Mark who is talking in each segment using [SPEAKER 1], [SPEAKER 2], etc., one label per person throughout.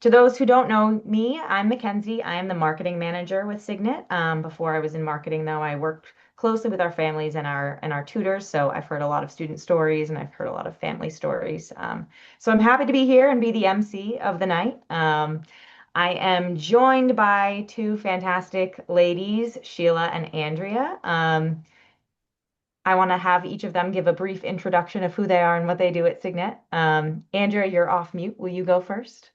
[SPEAKER 1] To those who don't know me, I'm Mackenzie. I am the marketing manager with Signet. Before I was in marketing, though, I worked closely with our families and our tutors. So I've heard a lot of student stories and I've heard a lot of family stories. So I'm happy to be here and be the MC of the night. I am joined by two fantastic ladies, Sheila and Andrea. I want to have each of them give a brief introduction of who they are and what they do at Signet. Andrea, you're off mute. Will you go first?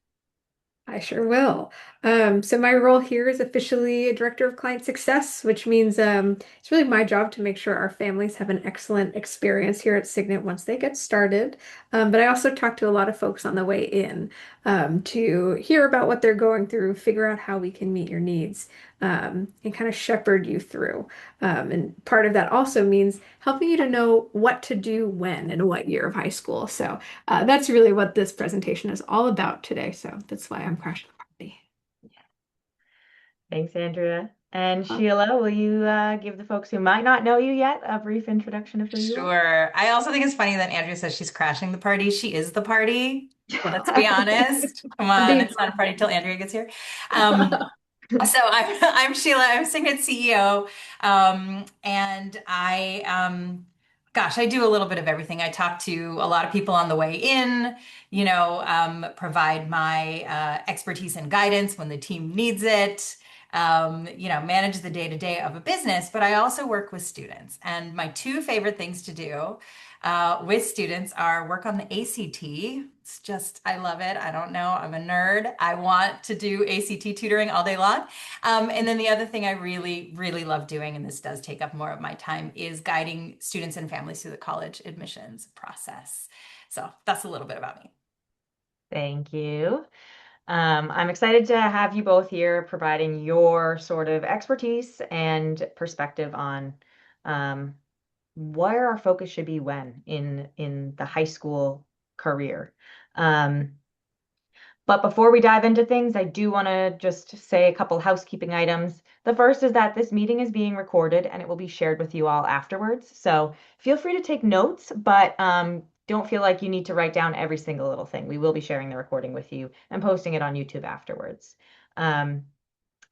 [SPEAKER 2] I sure will. So my role here is officially a director of client success, which means it's really my job to make sure our families have an excellent experience here at Signet once they get started. But I also talk to a lot of folks on the way in to hear about what they're going through, figure out how we can meet your needs, and kind of shepherd you through. And part of that also means helping you to know what to do when and what year of high school. So that's really what this presentation is all about today. So that's why I'm crashing the party.
[SPEAKER 1] Thanks, Andrea. And
[SPEAKER 2] Uh,
[SPEAKER 1] Sheila, will you give the folks who might not know you yet a brief introduction of who you are?
[SPEAKER 3] Sure. I also think it's funny that Andrea says she's crashing the party. She is the party. Let's be honest. Come
[SPEAKER 2] I'm
[SPEAKER 3] on,
[SPEAKER 2] being
[SPEAKER 3] it's not a party till Andrea gets here. Um, so I'm Sheila. I'm Signet CEO, and gosh, I do a little bit of everything. I talk to a lot of people on the way in. Provide my expertise and guidance when the team needs it. Manage the day to day of a business, but I also work with students. And my two favorite things to do with students are work on the ACT. It's just, I love it. I don't know. I'm a nerd. I want to do ACT tutoring all day long. And then the other thing I really, really love doing, and this does take up more of my time, is guiding students and families through the college admissions process. So that's a little bit about me.
[SPEAKER 1] Thank you. I'm excited to have you both here providing your sort of expertise and perspective on um, where our focus should be when in the high school career. Um, But before we dive into things, I do want to just say a couple housekeeping items. The first is that this meeting is being recorded and it will be shared with you all afterwards. So feel free to take notes, but don't feel like you need to write down every single little thing. We will be sharing the recording with you and posting it on YouTube afterwards. Um,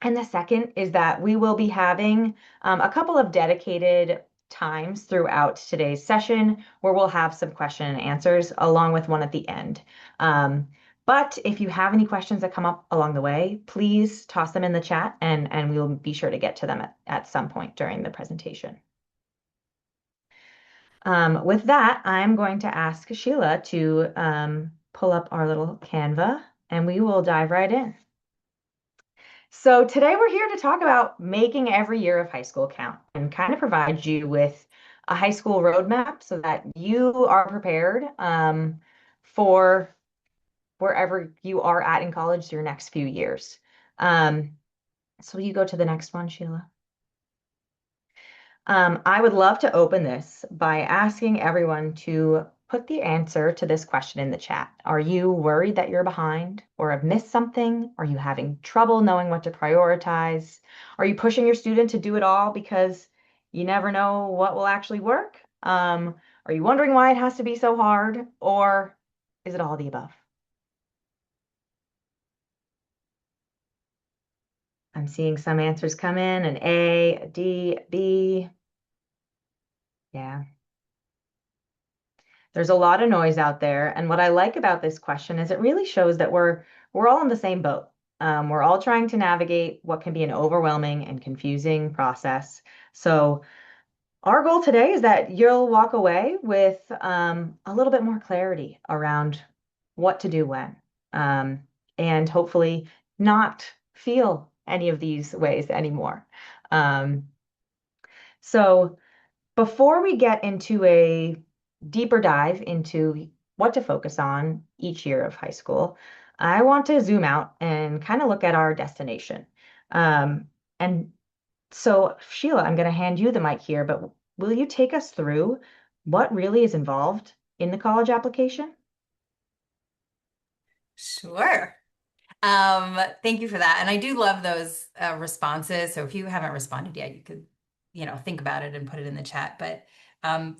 [SPEAKER 1] and the second is that we will be having a couple of dedicated times throughout today's session where we'll have some question and answers along with one at the end. Um, but if you have any questions that come up along the way, please toss them in the chat and we will be sure to get to them at some point during the presentation. With that, I'm going to ask Sheila to pull up our little Canva and we will dive right in. So today we're here to talk about making every year of high school count and kind of provide you with a high school roadmap so that you are prepared for wherever you are at in college your next few years. So will you go to the next one, Sheila? I would love to open this by asking everyone to put the answer to this question in the chat. Are you worried that you're behind or have missed something? Are you having trouble knowing what to prioritize? Are you pushing your student to do it all because you never know what will actually work? Are you wondering why it has to be so hard? Or is it all the above? I'm seeing some answers come in, an A, a D, a B. Yeah. There's a lot of noise out there, and what I like about this question is it really shows that we're all in the same boat. We're all trying to navigate what can be an overwhelming and confusing process. So our goal today is that you'll walk away with a little bit more clarity around what to do when, and hopefully not feel any of these ways anymore. Um, so before we get into a deeper dive into what to focus on each year of high school, I want to zoom out and kind of look at our destination. And so, Sheila, I'm going to hand you the mic here, but will you take us through what really is involved in the college application?
[SPEAKER 3] Sure. Thank you for that. And I do love those responses. So if you haven't responded yet, you could, think about it and put it in the chat. But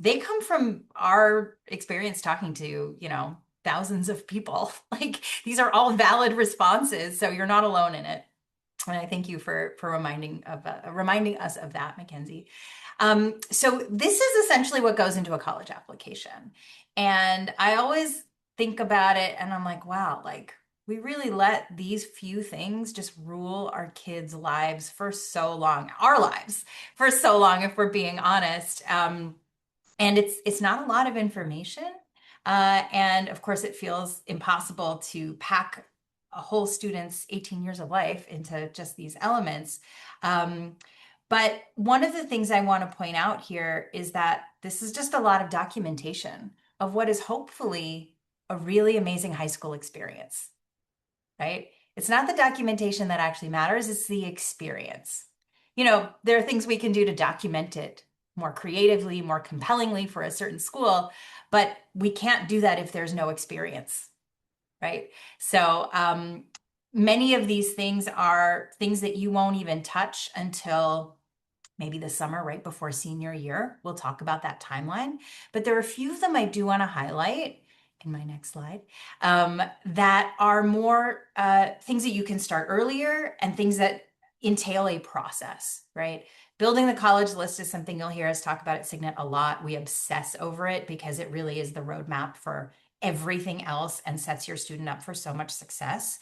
[SPEAKER 3] they come from our experience talking to, thousands of people. Like these are all valid responses, so you're not alone in it. And I thank you for reminding us of that, Mackenzie. So this is essentially what goes into a college application. And I always think about it and I'm like, wow, like we really let these few things just rule our kids' lives for so long, our lives for so long, if we're being honest. And it's not a lot of information. And of course, it feels impossible to pack a whole student's 18 years of life into just these elements. Um, but one of the things I want to point out here is that this is just a lot of documentation of what is hopefully a really amazing high school experience, right? It's not the documentation that actually matters, it's the experience. You know, there are things we can do to document it more creatively, more compellingly for a certain school, but we can't do that if there's no experience, right? So, many of these things are things that you won't even touch until maybe the summer right before senior year. We'll talk about that timeline. But there are a few of them I do want to highlight in my next slide that are more things that you can start earlier and things that entail a process, right? Building the college list is something you'll hear us talk about at Signet a lot. We obsess over it because it really is the roadmap for everything else and sets your student up for so much success.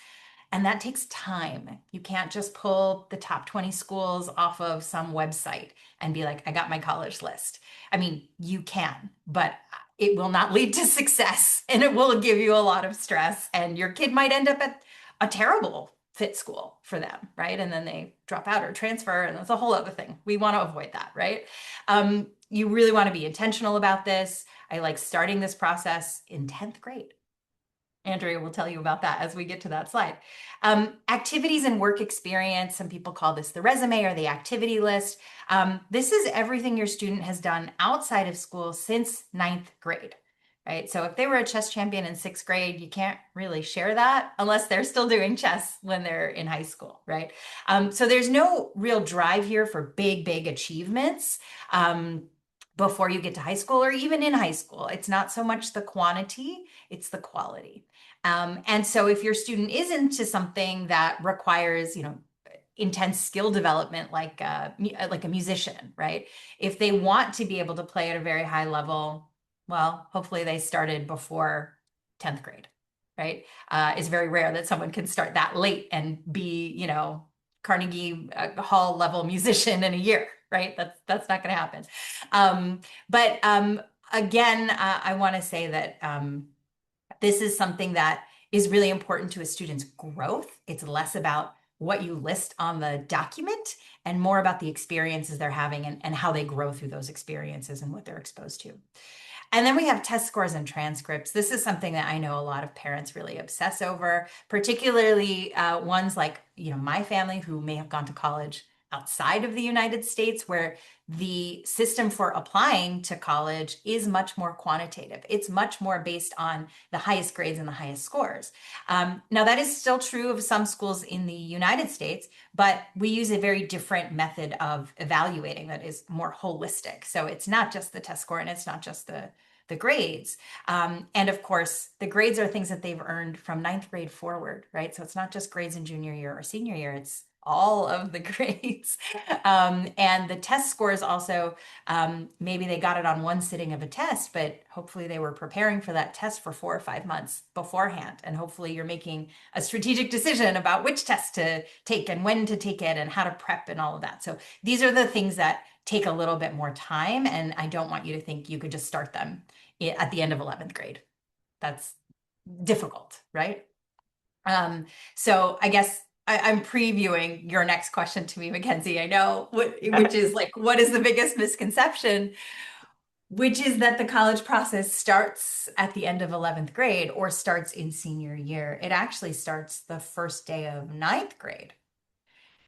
[SPEAKER 3] And that takes time. You can't just pull the top 20 schools off of some website and be like, I got my college list. I mean, you can, but it will not lead to success and it will give you a lot of stress. And your kid might end up at a terrible fit school for them, right? And then they drop out or transfer, and that's a whole other thing. We want to avoid that, right? You really want to be intentional about this. I like starting this process in 10th grade. Andrea will tell you about that as we get to that slide. Activities and work experience. Some people call this the resume or the activity list. This is everything your student has done outside of school since ninth grade, right? So if they were a chess champion in sixth grade, you can't really share that unless they're still doing chess when they're in high school, right? So there's no real drive here for big, big achievements. Before you get to high school or even in high school. It's not so much the quantity, it's the quality. And so if your student is into something that requires, you know, intense skill development like a musician, right? If they want to be able to play at a very high level, well, hopefully they started before 10th grade, right? It's very rare that someone can start that late and be, you know, Carnegie Hall level musician in a year, right? That's not going to happen. But again, I want to say that this is something that is really important to a student's growth. It's less about what you list on the document and more about the experiences they're having and how they grow through those experiences and what they're exposed to. And then we have test scores and transcripts. This is something that I know a lot of parents really obsess over, particularly ones like, you know, my family who may have gone to college outside of the United States, where the system for applying to college is much more quantitative. It's much more based on the highest grades and the highest scores. Now, that is still true of some schools in the United States, but we use a very different method of evaluating that is more holistic. So it's not just the test score and it's not just the grades. And of course, the grades are things that they've earned from ninth grade forward, right? So it's not just grades in junior year or senior year, it's all of the grades. And the test scores also, maybe they got it on one sitting of a test, but hopefully they were preparing for that test for 4 or 5 months beforehand. And hopefully you're making a strategic decision about which test to take and when to take it and how to prep and all of that. So these are the things that take a little bit more time. And I don't want you to think you could just start them at the end of 11th grade. That's difficult, right? So I guess I'm previewing your next question to me, Mackenzie. I know, which is like, what is the biggest misconception? Which is that the college process starts at the end of 11th grade or starts in senior year. It actually starts the first day of ninth grade.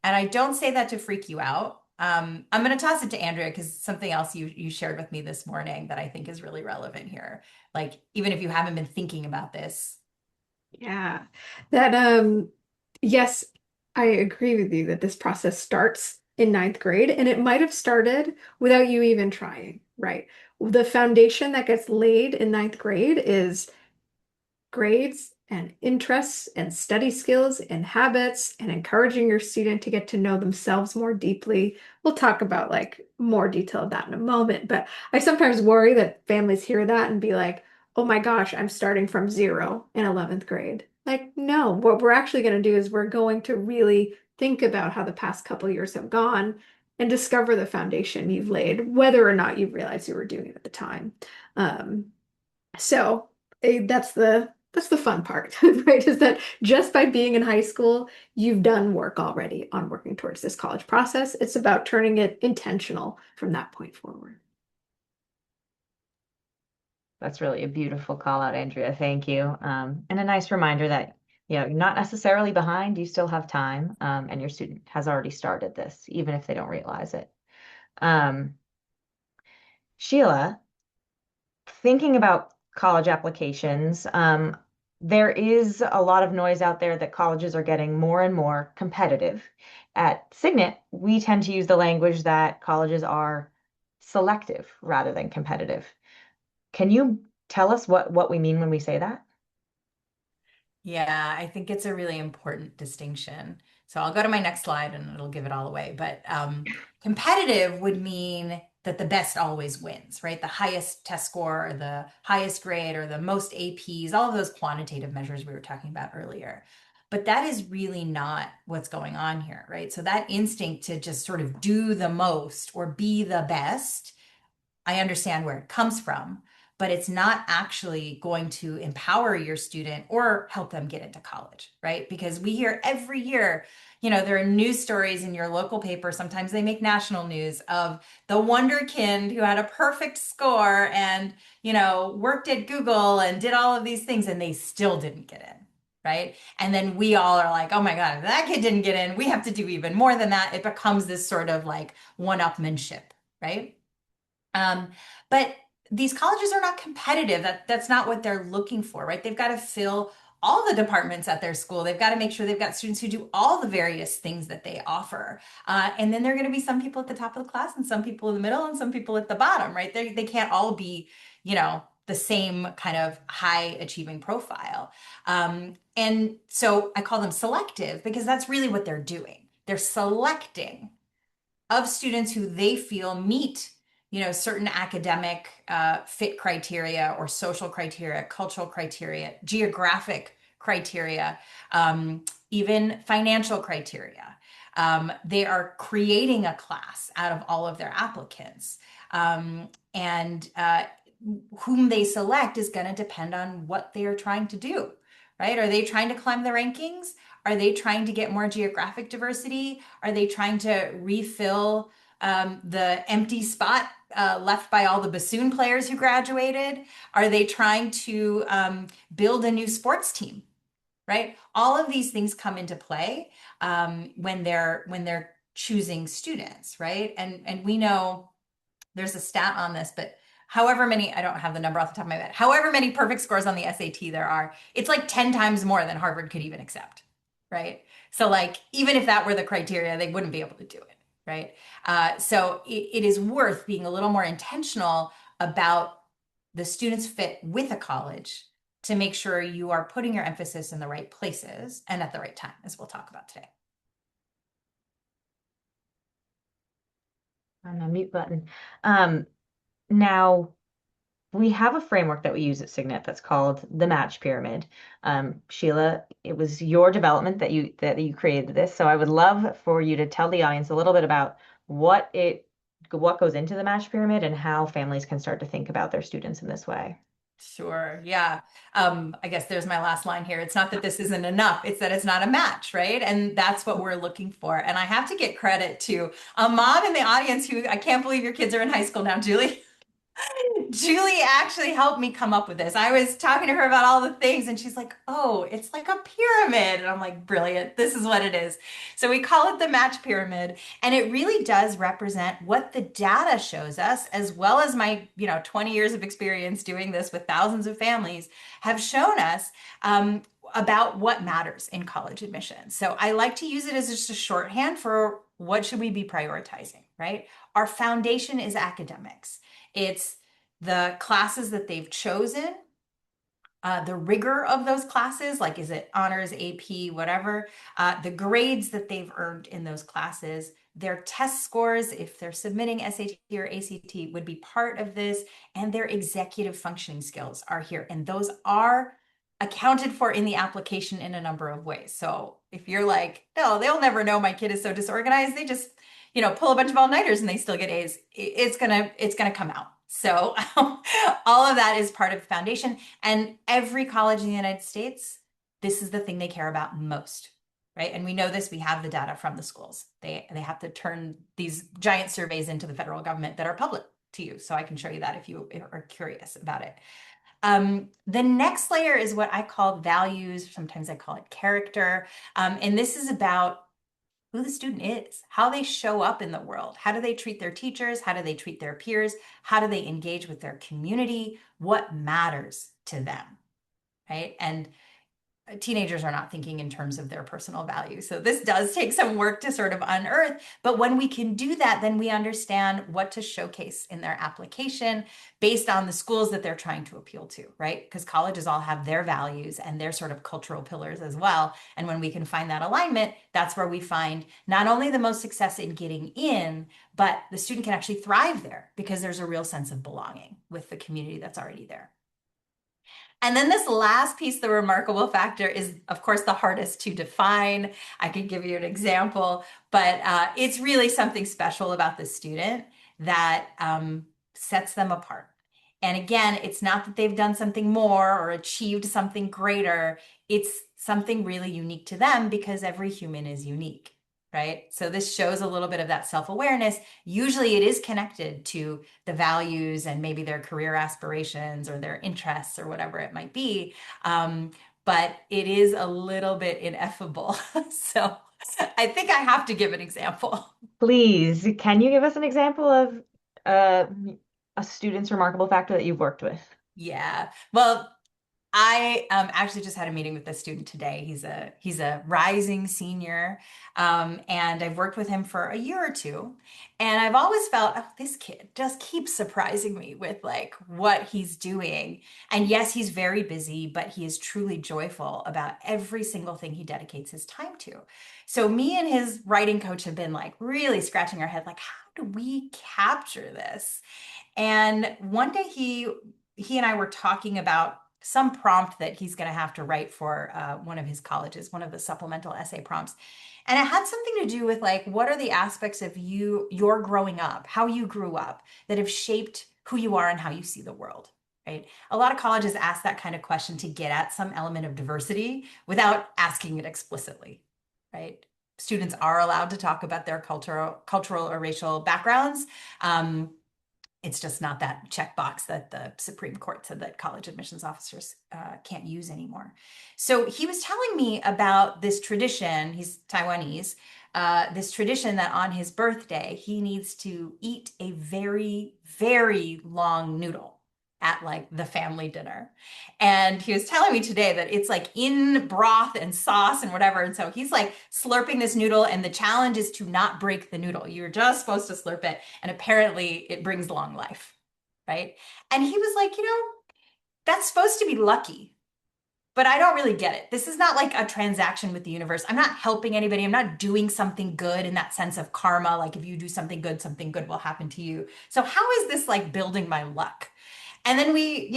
[SPEAKER 3] And I don't say that to freak you out. I'm going to toss it to Andrea because something else you shared with me this morning that I think is really relevant here. Like, even if you haven't been thinking about this.
[SPEAKER 2] Yeah. That yes, I agree with you that this process starts in ninth grade and it might have started without you even trying, right? The foundation that gets laid in ninth grade is grades and interests and study skills and habits and encouraging your student to get to know themselves more deeply. We'll talk about like more detail of that in a moment, but I sometimes worry that families hear that and be like, oh my gosh, I'm starting from zero in 11th grade. Like, no, what we're actually going to do is we're going to really think about how the past couple years have gone and discover the foundation you've laid, whether or not you realized you were doing it at the time. Um, so that's the fun part, right? Is that just by being in high school, you've done work already on working towards this college process. It's about turning it intentional from that point forward.
[SPEAKER 1] That's really a beautiful call out, Andrea. Thank you. And a nice reminder that, you're not necessarily behind, you still have time, and your student has already started this, even if they don't realize it. Um, Sheila, thinking about college applications, there is a lot of noise out there that colleges are getting more and more competitive. At Signet, we tend to use the language that colleges are selective rather than competitive. Can you tell us what we mean when we say that?
[SPEAKER 3] Yeah, I think it's a really important distinction. So I'll go to my next slide and it'll give it all away. But competitive would mean that the best always wins, right? The highest test score, or the highest grade, or the most APs, all of those quantitative measures we were talking about earlier. But that is really not what's going on here, right? So that instinct to just sort of do the most or be the best, I understand where it comes from, but it's not actually going to empower your student or help them get into college, right? Because we hear every year, there are news stories in your local paper. Sometimes they make national news of the wonderkind who had a perfect score and, worked at Google and did all of these things and they still didn't get in. Right. And then we all are like, oh my God, if that kid didn't get in, we have to do even more than that. It becomes this sort of like one-upmanship, right? Um, but these colleges are not competitive. That's not what they're looking for, right? They've got to fill all the departments at their school. They've got to make sure they've got students who do all the various things that they offer. And then there are going to be some people at the top of the class and some people in the middle and some people at the bottom, right? They can't all be, the same kind of high achieving profile. And so I call them selective because that's really what they're doing. They're selecting of students who they feel meet certain academic fit criteria or social criteria, cultural criteria, geographic criteria, even financial criteria. They are creating a class out of all of their applicants. And whom they select is going to depend on what they are trying to do, right? Are they trying to climb the rankings? Are they trying to get more geographic diversity? Are they trying to refill the empty spot left by all the bassoon players who graduated? Are they trying to build a new sports team? Right? All of these things come into play when they're choosing students, right? And we know there's a stat on this, but however many, I don't have the number off the top of my head, however many perfect scores on the SAT there are, it's like 10 times more than Harvard could even accept, right? So like, even if that were the criteria, they wouldn't be able to do it, right? So it is worth being a little more intentional about the student's fit with a college to make sure you are putting your emphasis in the right places and at the right time, as we'll talk about today.
[SPEAKER 1] On my mute button. Now, we have a framework that we use at Signet that's called the match pyramid. Sheila, it was your development that you created this, so I would love for you to tell the audience a little bit about what goes into the match pyramid and how families can start to think about their students in this way.
[SPEAKER 3] Sure. Yeah. I guess there's my last line here. It's not that this isn't enough. It's that it's not a match, right? And that's what we're looking for. And I have to get credit to a mom in the audience who I can't believe your kids are in high school now, Julie. Julie actually helped me come up with this. I was talking to her about all the things, and she's like, "Oh, it's like a pyramid." And I'm like, "Brilliant. This is what it is." So we call it the match pyramid, and it really does represent what the data shows us, as well as my, 20 years of experience doing this with thousands of families have shown us about what matters in college admission. So I like to use it as just a shorthand for what should we be prioritizing, right? Our foundation is academics. It's the classes that they've chosen, the rigor of those classes, like is it honors, AP, whatever, the grades that they've earned in those classes, their test scores, if they're submitting SAT or ACT, would be part of this, and their executive functioning skills are here. And those are accounted for in the application in a number of ways. So if you're like, no, they'll never know my kid is so disorganized, they just, pull a bunch of all-nighters and they still get A's, it's gonna come out. So all of that is part of the foundation. And every college in the United States, this is the thing they care about most, right? And we know this, we have the data from the schools. They have to turn these giant surveys into the federal government that are public to you. So I can show you that if you are curious about it. The next layer is what I call values. Sometimes I call it character. And this is about who the student is, how they show up in the world. How do they treat their teachers? How do they treat their peers? How do they engage with their community? What matters to them, right? And teenagers are not thinking in terms of their personal values. So this does take some work to sort of unearth. But when we can do that, then we understand what to showcase in their application based on the schools that they're trying to appeal to, right? Because colleges all have their values and their sort of cultural pillars as well. And when we can find that alignment, that's where we find not only the most success in getting in, but the student can actually thrive there because there's a real sense of belonging with the community that's already there. And then this last piece, the remarkable factor, is, of course, the hardest to define. I could give you an example, but it's really something special about the student that sets them apart. And again, it's not that they've done something more or achieved something greater. It's something really unique to them because every human is unique, right? So this shows a little bit of that self-awareness. Usually it is connected to the values and maybe their career aspirations or their interests or whatever it might be. But it is a little bit ineffable. So I think I have to give an example.
[SPEAKER 1] Please, can you give us an example of uh, a student's remarkable factor that you've worked with?
[SPEAKER 3] Yeah. Well, I actually just had a meeting with a student today. He's a rising senior, and I've worked with him for a year or two. And I've always felt, oh, this kid just keeps surprising me with like what he's doing. And yes, he's very busy, but he is truly joyful about every single thing he dedicates his time to. So me and his writing coach have been like really scratching our head, like, how do we capture this? And one day he and I were talking about some prompt that he's going to have to write for one of his colleges, one of the supplemental essay prompts. And it had something to do with like, what are the aspects of your growing up, how you grew up that have shaped who you are and how you see the world, right? A lot of colleges ask that kind of question to get at some element of diversity without asking it explicitly, right? Students are allowed to talk about their cultural or racial backgrounds. It's just not that checkbox that the Supreme Court said that college admissions officers can't use anymore. So he was telling me about this tradition, he's Taiwanese, this tradition that on his birthday, he needs to eat a very, very long noodle at like the family dinner. And he was telling me today that it's like in broth and sauce and whatever. And so he's like slurping this noodle, and the challenge is to not break the noodle. You're just supposed to slurp it. And apparently it brings long life, right? And he was like, that's supposed to be lucky, but I don't really get it. This is not like a transaction with the universe. I'm not helping anybody. I'm not doing something good in that sense of karma. Like if you do something good will happen to you. So how is this like building my luck? And then we,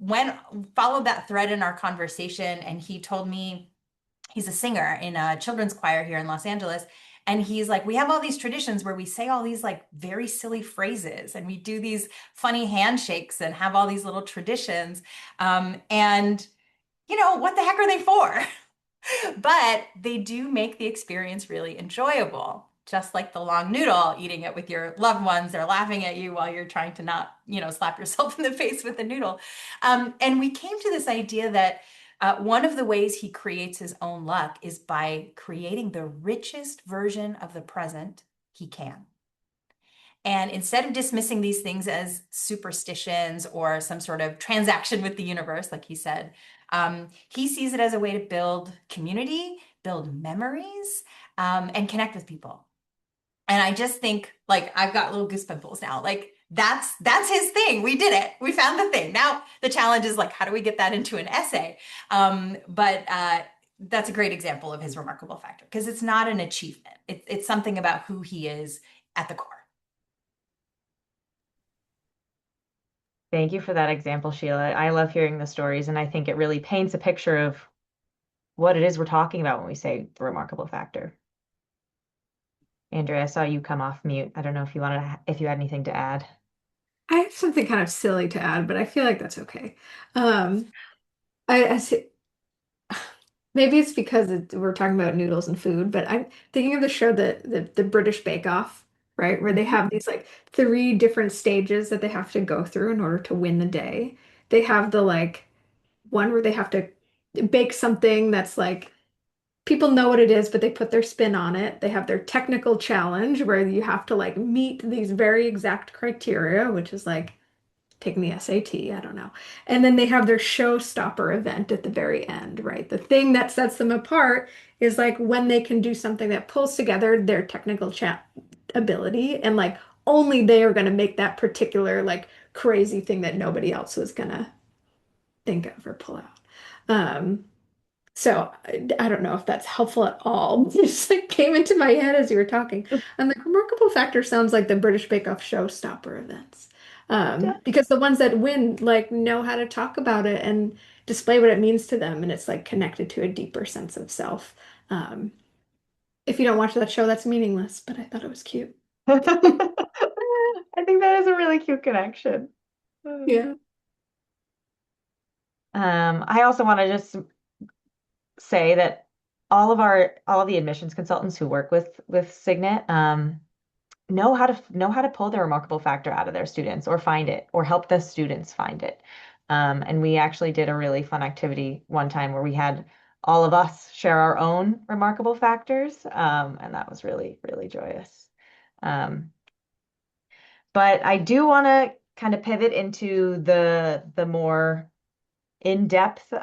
[SPEAKER 3] went followed that thread in our conversation, and he told me he's a singer in a children's choir here in Los Angeles. And he's like, we have all these traditions where we say all these like very silly phrases and we do these funny handshakes and have all these little traditions. And, what the heck are they for? But they do make the experience really enjoyable. Just like the long noodle, eating it with your loved ones, they're laughing at you while you're trying to not, slap yourself in the face with the noodle. And we came to this idea that one of the ways he creates his own luck is by creating the richest version of the present he can. And instead of dismissing these things as superstitions or some sort of transaction with the universe, like he said, he sees it as a way to build community, build memories, and connect with people. And I just think, like, I've got little goose pimples now. Like, that's his thing. We did it. We found the thing. Now the challenge is like, how do we get that into an essay? But that's a great example of his remarkable factor because it's not an achievement. It's something about who he is at the core.
[SPEAKER 1] Thank you for that example, Sheila. I love hearing the stories, and I think it really paints a picture of what it is we're talking about when we say the remarkable factor. Andrea, I saw you come off mute. I don't know if you if you had anything to add.
[SPEAKER 2] I have something kind of silly to add, but I feel like that's okay. Um, I see, maybe it's because we're talking about noodles and food, but I'm thinking of the show the British Bake Off, right? Where they have these like three different stages that they have to go through in order to win the day. They have the like one where they have to bake something that's like people know what it is, but they put their spin on it. They have their technical challenge where you have to like meet these very exact criteria, which is like taking the SAT, I don't know. And then they have their showstopper event at the very end, right? The thing that sets them apart is like when they can do something that pulls together their technical chat ability and like only they are going to make that particular like crazy thing that nobody else was going to think of or pull out. So I don't know if that's helpful at all. It just like came into my head as you were talking. And the remarkable factor sounds like the British Bake Off showstopper events. Because the ones that win like know how to talk about it and display what it means to them, and it's like connected to a deeper sense of self. Um, if you don't watch that show, that's meaningless, but I thought it was cute.
[SPEAKER 1] I think that is a really cute connection.
[SPEAKER 2] Yeah.
[SPEAKER 1] I also want to just say that all of the admissions consultants who work with Signet know how to pull the remarkable factor out of their students or find it or help the students find it. And we actually did a really fun activity one time where we had all of us share our own remarkable factors, and that was really, really joyous. Um, but I do want to kind of pivot into the more in-depth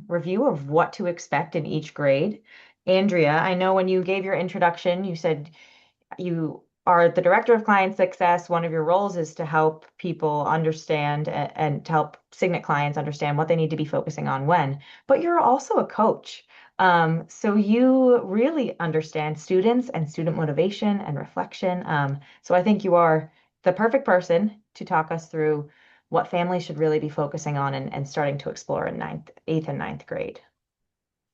[SPEAKER 1] review of what to expect in each grade. Andrea, I know when you gave your introduction, you said you are the director of client success. One of your roles is to help people understand and to help Signet clients understand what they need to be focusing on when. But you're also a coach. So you really understand students and student motivation and reflection. So I think you are the perfect person to talk us through what families should really be focusing on and starting to explore in eighth and ninth grade.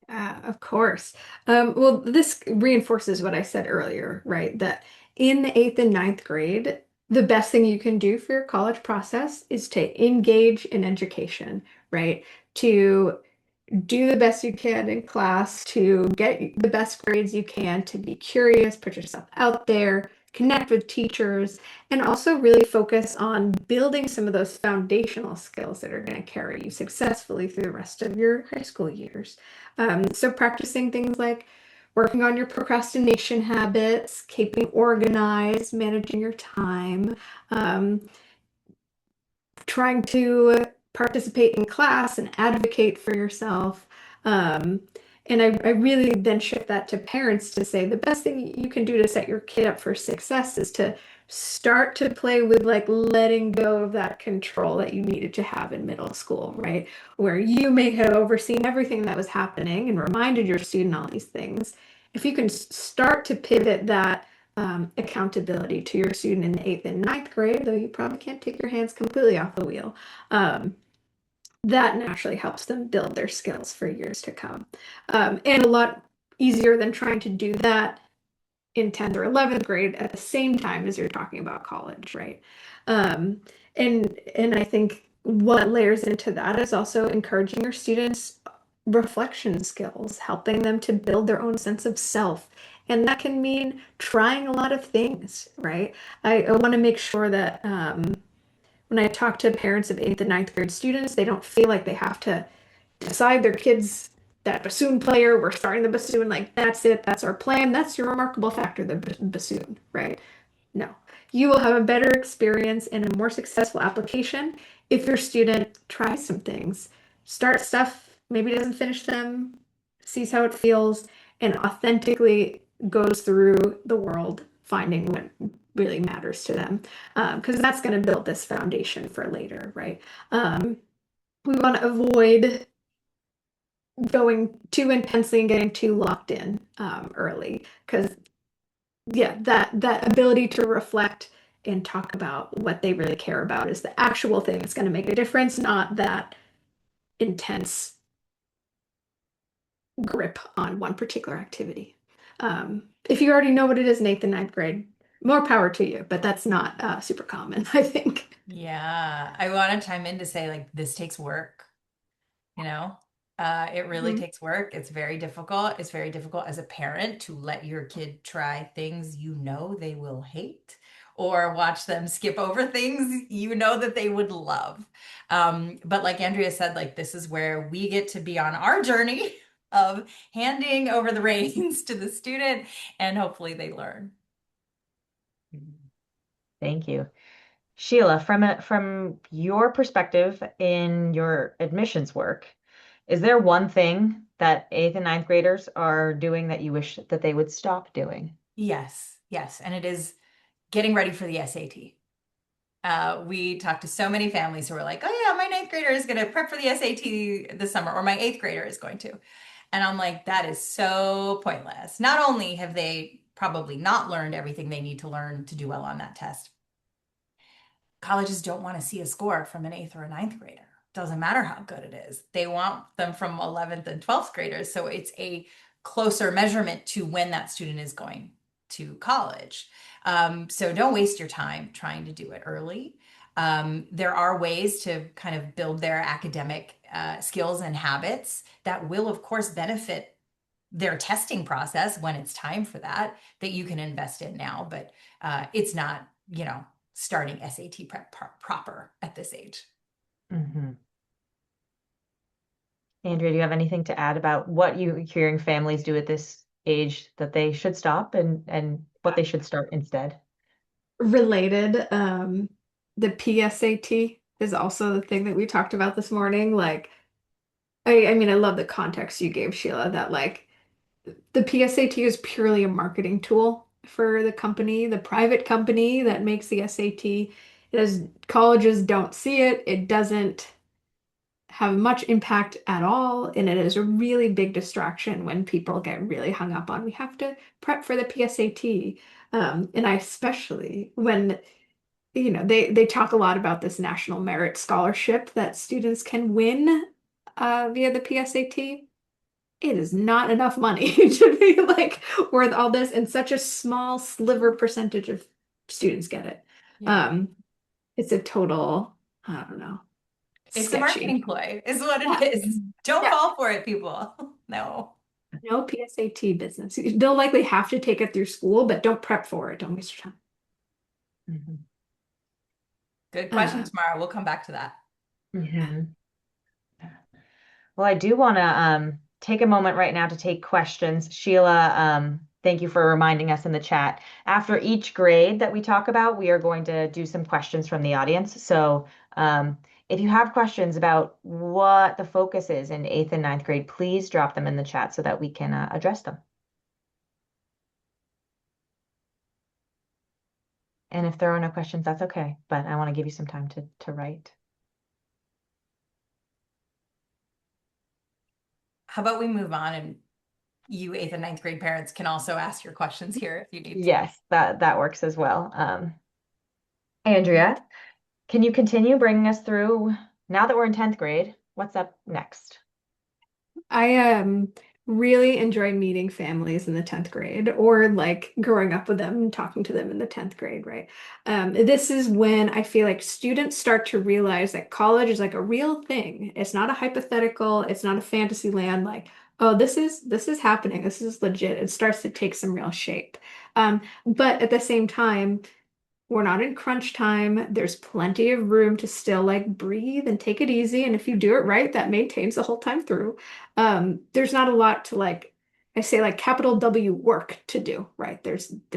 [SPEAKER 2] Of course. Well, this reinforces what I said earlier, right? That in the eighth and ninth grade, the best thing you can do for your college process is to engage in education, right? To do the best you can in class, to get the best grades you can, to be curious, put yourself out there, connect with teachers, and also really focus on building some of those foundational skills that are going to carry you successfully through the rest of your high school years. So practicing things like working on your procrastination habits, keeping organized, managing your time, um, trying to participate in class and advocate for yourself. Um, and I really then shift that to parents to say the best thing you can do to set your kid up for success is to start to play with like letting go of that control that you needed to have in middle school, right? Where you may have overseen everything that was happening and reminded your student all these things. If you can start to pivot that accountability to your student in the eighth and ninth grade, though you probably can't take your hands completely off the wheel. That naturally helps them build their skills for years to come. And a lot easier than trying to do that in 10th or 11th grade at the same time as you're talking about college, right? Um, and I think what layers into that is also encouraging your students reflection skills, helping them to build their own sense of self. And that can mean trying a lot of things, right? I want to make sure that when I talk to parents of eighth and ninth grade students, they don't feel like they have to decide their kids that bassoon player, we're starting the bassoon, like that's it, that's our plan, that's your remarkable factor, the bassoon, right? No. You will have a better experience and a more successful application if your student tries some things, starts stuff, maybe doesn't finish them, sees how it feels, and authentically goes through the world finding really matters to them, because that's going to build this foundation for later, right? Um, we want to avoid going too intensely and getting too locked in early, because yeah, that ability to reflect and talk about what they really care about is the actual thing that's going to make a difference, not that intense grip on one particular activity. If you already know what it is in eighth and ninth grade, more power to you, but that's not super common, I think.
[SPEAKER 3] Yeah, I want to chime in to say like this takes work. You know, it really
[SPEAKER 2] Mhm.
[SPEAKER 3] takes work. It's very difficult. It's very difficult as a parent to let your kid try things you know they will hate or watch them skip over things you know that they would love. But like Andrea said, like this is where we get to be on our journey of handing over the reins to the student and hopefully they learn.
[SPEAKER 1] Thank you. Sheila, from your perspective in your admissions work, is there one thing that eighth and ninth graders are doing that you wish that they would stop doing?
[SPEAKER 3] Yes, yes. And it is getting ready for the SAT. We talked to so many families who were like, oh, yeah, my ninth grader is going to prep for the SAT this summer, or my eighth grader is going to. And I'm like, that is so pointless. Not only have they probably not learned everything they need to learn to do well on that test, colleges don't want to see a score from an eighth or a ninth grader. Doesn't matter how good it is. They want them from 11th and 12th graders. So it's a closer measurement to when that student is going to college. So don't waste your time trying to do it early. There are ways to kind of build their academic skills and habits that will, of course, benefit their testing process when it's time for that, that you can invest in now. But it's not, starting SAT prep proper at this age.
[SPEAKER 1] Hmm. Andrea, do you have anything to add about what you're hearing families do at this age that they should stop and what they should start instead?
[SPEAKER 2] Related, the PSAT is also the thing that we talked about this morning. Like, I mean, I love the context you gave, Sheila, that like the PSAT is purely a marketing tool for the company, the private company that makes the SAT. It has colleges don't see it. It doesn't have much impact at all, and it is a really big distraction when people get really hung up on we have to prep for the PSAT. And I especially when they talk a lot about this national merit scholarship that students can win via the PSAT. It is not enough money to be like worth all this, and such a small sliver percentage of students get it.
[SPEAKER 3] Yeah.
[SPEAKER 2] Um, it's a total, I don't know,
[SPEAKER 3] It's a marketing
[SPEAKER 2] sketchy.
[SPEAKER 3] ploy, is what it
[SPEAKER 2] Yeah.
[SPEAKER 3] is. Don't
[SPEAKER 2] Yeah.
[SPEAKER 3] fall for it, people. No.
[SPEAKER 2] No PSAT business. They'll likely have to take it through school, but don't prep for it. Don't waste your
[SPEAKER 1] Hmm.
[SPEAKER 3] Good question,
[SPEAKER 2] time.
[SPEAKER 3] Tamara. We'll come back to that.
[SPEAKER 1] Hmm. Well, I do want to take a moment right now to take questions. Sheila, thank you for reminding us in the chat. After each grade that we talk about, we are going to do some questions from the audience. So if you have questions about what the focus is in eighth and ninth grade, please drop them in the chat so that we can address them. And if there are no questions, that's okay. But I want to give you some time to write.
[SPEAKER 3] How about we move on and you eighth and ninth grade parents can also ask your questions here if you need to.
[SPEAKER 1] Yes, that works as well. Andrea, can you continue bringing us through now that we're in 10th grade? What's up next?
[SPEAKER 2] I really enjoy meeting families in the 10th grade or like growing up with them and talking to them in the 10th grade, right? This is when I feel like students start to realize that college is like a real thing. It's not a hypothetical, it's not a fantasy land like, oh, this is happening. This is legit. It starts to take some real shape. But at the same time, we're not in crunch time. There's plenty of room to still like breathe and take it easy. And if you do it right, that maintains the whole time through. There's not a lot to like, I say like capital W work to do, right?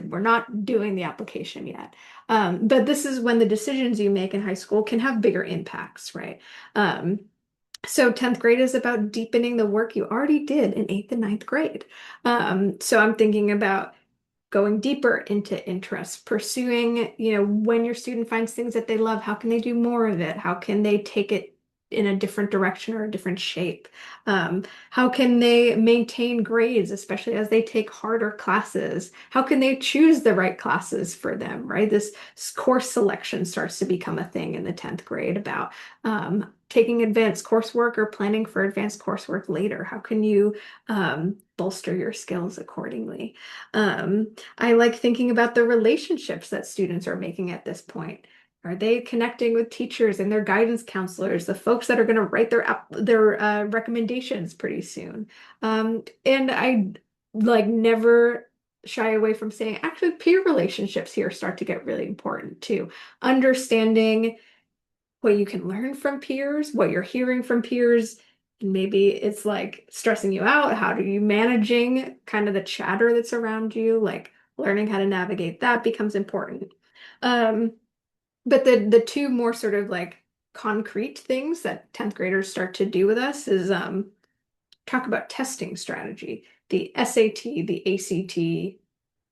[SPEAKER 2] We're not doing the application yet. But this is when the decisions you make in high school can have bigger impacts, right? Um, so 10th grade is about deepening the work you already did in eighth and ninth grade. So I'm thinking about going deeper into interests, pursuing, when your student finds things that they love, how can they do more of it? How can they take it in a different direction or a different shape? How can they maintain grades, especially as they take harder classes? How can they choose the right classes for them, right? This course selection starts to become a thing in the 10th grade about taking advanced coursework or planning for advanced coursework later. How can you bolster your skills accordingly? I like thinking about the relationships that students are making at this point. Are they connecting with teachers and their guidance counselors, the folks that are going to write their recommendations pretty soon? And I like never shy away from saying actually peer relationships here start to get really important too. Understanding what you can learn from peers, what you're hearing from peers. Maybe it's like stressing you out. How do you managing kind of the chatter that's around you? Like learning how to navigate that becomes important. Um, but the two more sort of like concrete things that 10th graders start to do with us is talk about testing strategy, the SAT, the ACT,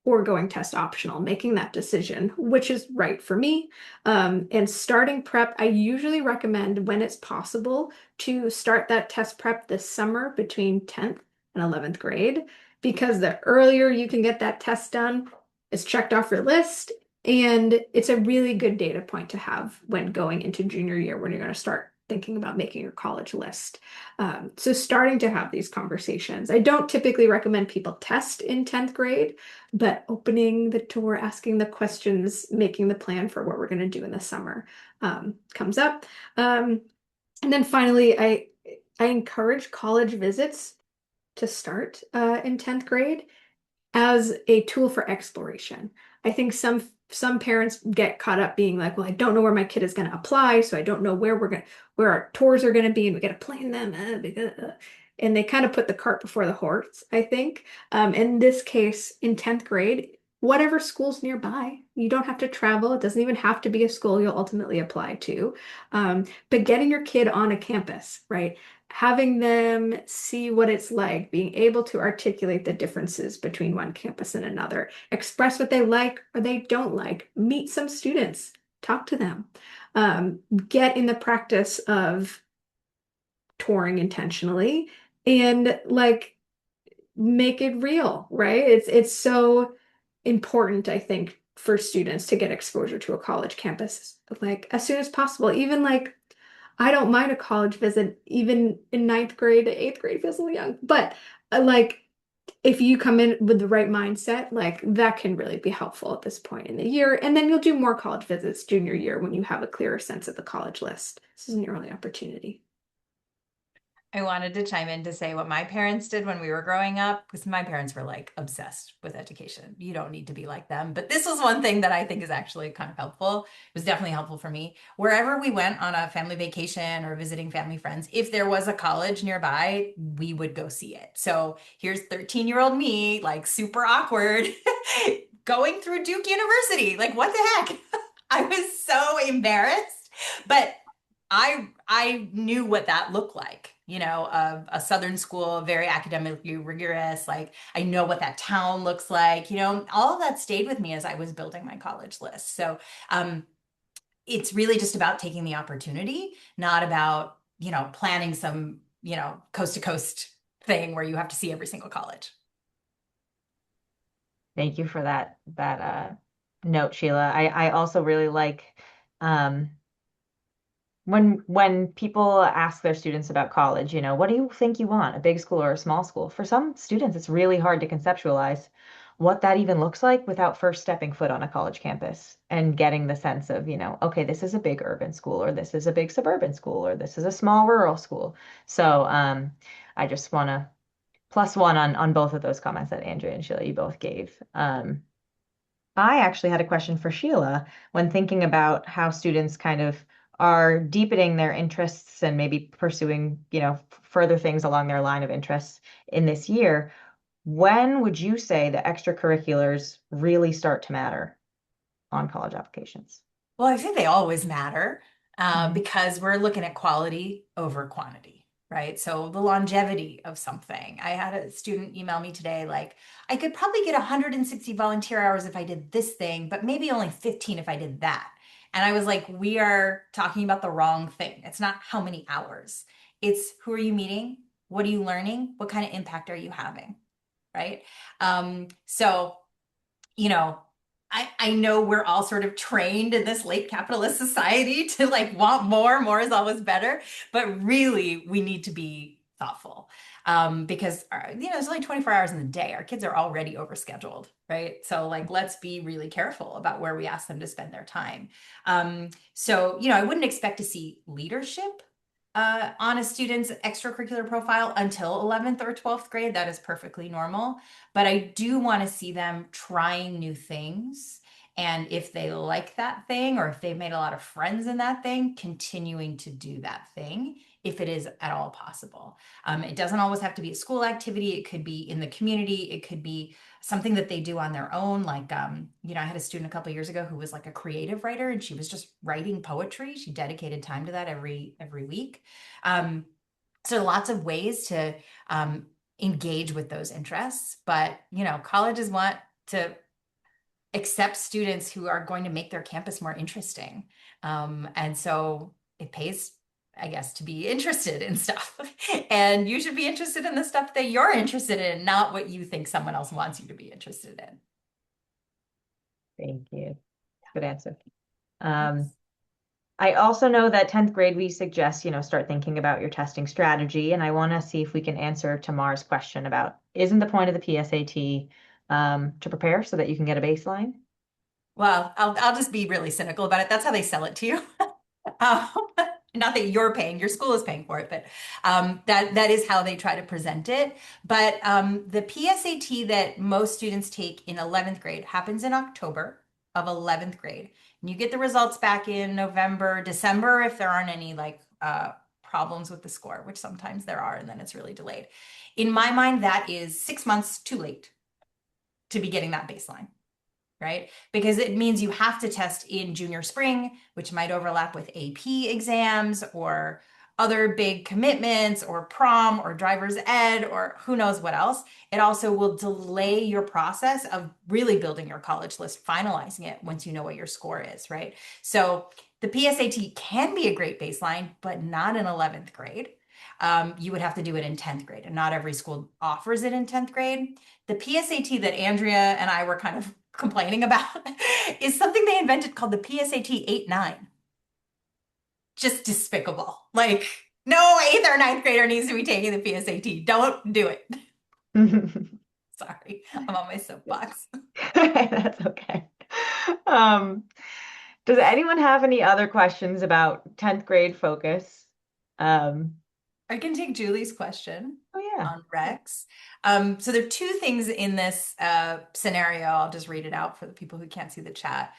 [SPEAKER 2] or going test optional, making that decision, which is right for me. And starting prep, I usually recommend when it's possible to start that test prep this summer between 10th and 11th grade, because the earlier you can get that test done, it's checked off your list. And it's a really good data point to have when going into junior year when you're going to start thinking about making your college list. So starting to have these conversations. I don't typically recommend people test in 10th grade, but opening the door, asking the questions, making the plan for what we're going to do in the summer comes up. And then finally, I encourage college visits to start in 10th grade as a tool for exploration. I think some parents get caught up being like, well, I don't know where my kid is going to apply, so I don't know where our tours are going to be, and we got to plan them. And they kind of put the cart before the horse, I think. In this case, in 10th grade, whatever school's nearby, you don't have to travel. It doesn't even have to be a school you'll ultimately apply to. But getting your kid on a campus, right? Having them see what it's like, being able to articulate the differences between one campus and another, express what they like or they don't like, meet some students, talk to them, get in the practice of touring intentionally and like make it real, right? It's so important, I think, for students to get exposure to a college campus like as soon as possible. Even like I don't mind a college visit, even in ninth grade, eighth grade feels a little young. But like if you come in with the right mindset, like that can really be helpful at this point in the year. And then you'll do more college visits junior year when you have a clearer sense of the college list. This is an early opportunity.
[SPEAKER 3] I wanted to chime in to say what my parents did when we were growing up, because my parents were like obsessed with education. You don't need to be like them. But this was one thing that I think is actually kind of helpful. It was definitely helpful for me. Wherever we went on a family vacation or visiting family friends, if there was a college nearby, we would go see it. So here's 13-year-old me, like super awkward, going through Duke University. Like, what the heck? I was so embarrassed. But I knew what that looked like, a Southern school, very academically rigorous. Like I know what that town looks like, all of that stayed with me as I was building my college list. So it's really just about taking the opportunity, not about, planning some, coast to coast thing where you have to see every single college.
[SPEAKER 1] Thank you for that note, Sheila. I also really like um, when people ask their students about college, what do you think you want, a big school or a small school? For some students, it's really hard to conceptualize what that even looks like without first stepping foot on a college campus and getting the sense of, okay, this is a big urban school, or this is a big suburban school, or this is a small rural school. So I just want to plus one on both of those comments that Andrea and Sheila you both gave. I actually had a question for Sheila when thinking about how students kind of are deepening their interests and maybe pursuing, further things along their line of interests in this year. When would you say the extracurriculars really start to matter on college applications?
[SPEAKER 3] Well, I think they always matter
[SPEAKER 1] Mhm.
[SPEAKER 3] because we're looking at quality over quantity. right? So the longevity of something. I had a student email me today, like, I could probably get 160 volunteer hours if I did this thing, but maybe only 15 if I did that. And I was like, we are talking about the wrong thing. It's not how many hours. It's who are you meeting? What are you learning? What kind of impact are you having? Right? So you know, I know we're all sort of trained in this late capitalist society to like want more is always better, but really we need to be thoughtful. Because there's only 24 hours in the day. Our kids are already overscheduled, right? So like let's be really careful about where we ask them to spend their time. So I wouldn't expect to see leadership on a student's extracurricular profile until 11th or 12th grade. That is perfectly normal. But I do want to see them trying new things. And if they like that thing, or if they've made a lot of friends in that thing, continuing to do that thing if it is at all possible. It doesn't always have to be a school activity. It could be in the community. It could be something that they do on their own. Like, I had a student a couple of years ago who was like a creative writer, and she was just writing poetry. She dedicated time to that every week. Um, so lots of ways to engage with those interests. But, colleges want to accept students who are going to make their campus more interesting. And so it pays, I guess, to be interested in stuff. And you should be interested in the stuff that you're interested in, not what you think someone else wants you to be interested in.
[SPEAKER 1] Thank you. Good answer.
[SPEAKER 3] Thanks.
[SPEAKER 1] I also know that 10th grade, we suggest, start thinking about your testing strategy. And I want to see if we can answer Tamar's question about, isn't the point of the PSAT to prepare so that you can get a baseline?
[SPEAKER 3] Well, I'll just be really cynical about it. That's how they sell it to you. Um, Not that you're paying, your school is paying for it, but that is how they try to present it. But the PSAT that most students take in 11th grade happens in October of 11th grade. And you get the results back in November, December if there aren't any like problems with the score, which sometimes there are, and then it's really delayed. In my mind, that is 6 months too late to be getting that baseline, right? Because it means you have to test in junior spring, which might overlap with AP exams or other big commitments or prom or driver's ed or who knows what else. It also will delay your process of really building your college list, finalizing it once you know what your score is, right? So the PSAT can be a great baseline, but not in 11th grade. You would have to do it in 10th grade, and not every school offers it in 10th grade. The PSAT that Andrea and I were kind of complaining about is something they invented called the PSAT 8-9. Just despicable. Like, no 8th or ninth grader needs to be taking the PSAT. Don't do it. Sorry, I'm on my soapbox.
[SPEAKER 1] That's okay. Um, does anyone have any other questions about 10th grade focus? Um,
[SPEAKER 3] I can take Julie's question
[SPEAKER 1] oh yeah.
[SPEAKER 3] on Rex. So there are two things in this scenario. I'll just read it out for the people who can't see the chat.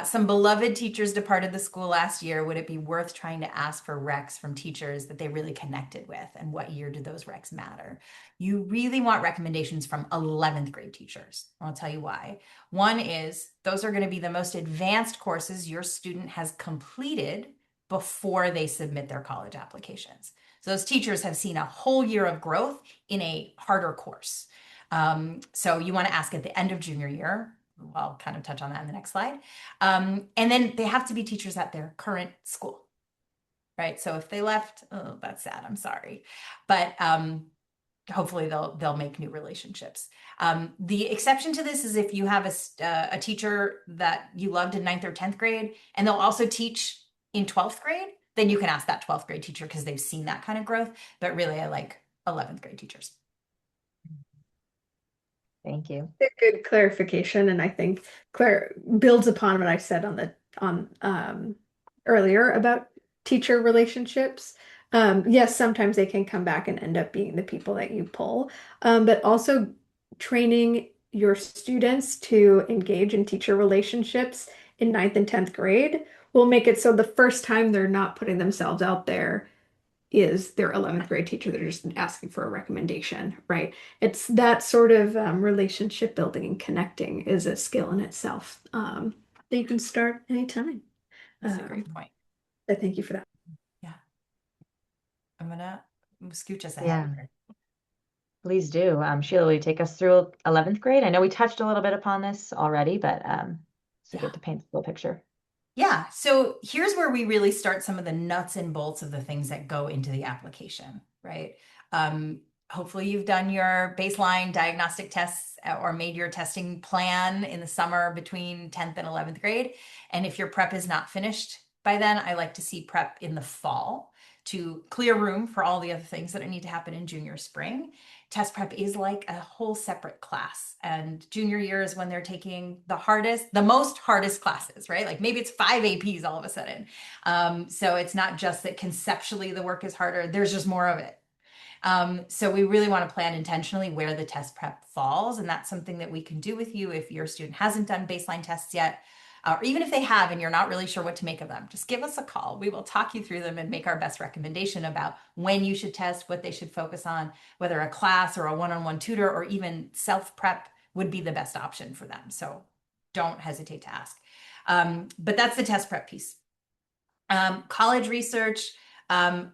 [SPEAKER 3] Some beloved teachers departed the school last year. Would it be worth trying to ask for Rex from teachers that they really connected with? And what year do those Rex matter? You really want recommendations from 11th grade teachers. I'll tell you why. One is those are going to be the most advanced courses your student has completed before they submit their college applications. So those teachers have seen a whole year of growth in a harder course. So you want to ask at the end of junior year. I'll kind of touch on that in the next slide. And then they have to be teachers at their current school, right? So if they left, oh, that's sad. I'm sorry, but hopefully they'll make new relationships. The exception to this is if you have a teacher that you loved in 9th or 10th grade, and they'll also teach in 12th grade, then you can ask that 12th grade teacher because they've seen that kind of growth. But really, I like 11th grade teachers.
[SPEAKER 1] Thank you.
[SPEAKER 2] A good clarification, and I think Claire builds upon what I said on earlier about teacher relationships. Yes, sometimes they can come back and end up being the people that you pull, but also training your students to engage in teacher relationships in ninth and 10th grade will make it so the first time they're not putting themselves out there is their 11th grade teacher. They're just asking for a recommendation, right? It's that sort of relationship building and connecting is a skill in itself that you can start anytime.
[SPEAKER 3] That's a great point.
[SPEAKER 2] I thank you for that.
[SPEAKER 3] Yeah. I'm gonna scooch us ahead
[SPEAKER 1] Yeah,
[SPEAKER 3] here.
[SPEAKER 1] please do. Sheila, will you take us through 11th grade? I know we touched a little bit upon this already, but so
[SPEAKER 3] Yeah.
[SPEAKER 1] good to paint the full picture.
[SPEAKER 3] Yeah, so here's where we really start some of the nuts and bolts of the things that go into the application, right? Um, Hopefully you've done your baseline diagnostic tests or made your testing plan in the summer between 10th and 11th grade. And if your prep is not finished by then, I like to see prep in the fall to clear room for all the other things that need to happen in junior spring. Test prep is like a whole separate class. And junior year is when they're taking the most hardest classes, right? Like maybe it's five APs all of a sudden. So it's not just that conceptually the work is harder, there's just more of it. So we really want to plan intentionally where the test prep falls. And that's something that we can do with you if your student hasn't done baseline tests yet. Or even if they have and you're not really sure what to make of them, just give us a call. We will talk you through them and make our best recommendation about when you should test, what they should focus on, whether a class or a one-on-one tutor or even self-prep would be the best option for them. So don't hesitate to ask. But that's the test prep piece. College research